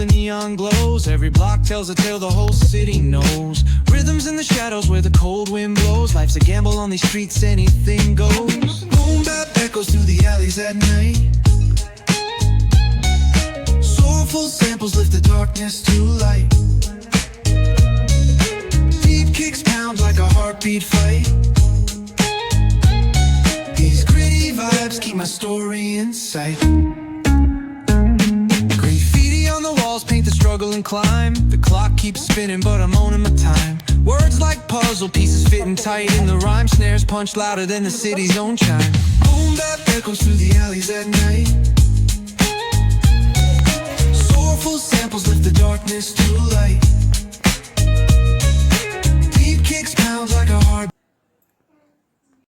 neon glows. Every block tells a tale the whole city knows. Rhythms in the shadows where the cold wind blows. Life's a gamble on these streets, anything goes. Boom bap echoes through the alleys at night. Soulful samples lift the darkness to light. Deep kicks pound like a heartbeat fight. These gritty vibes keep my story in sight. Graffiti on the walls paint the struggle and climb. The clock keeps spinning but I'm owning my time. Words like puzzle pieces fitting tight in the rhyme. Snares punch louder than the city's own chime. Boom bap echoes through the alleys at night. Soulful samples lift the darkness to light.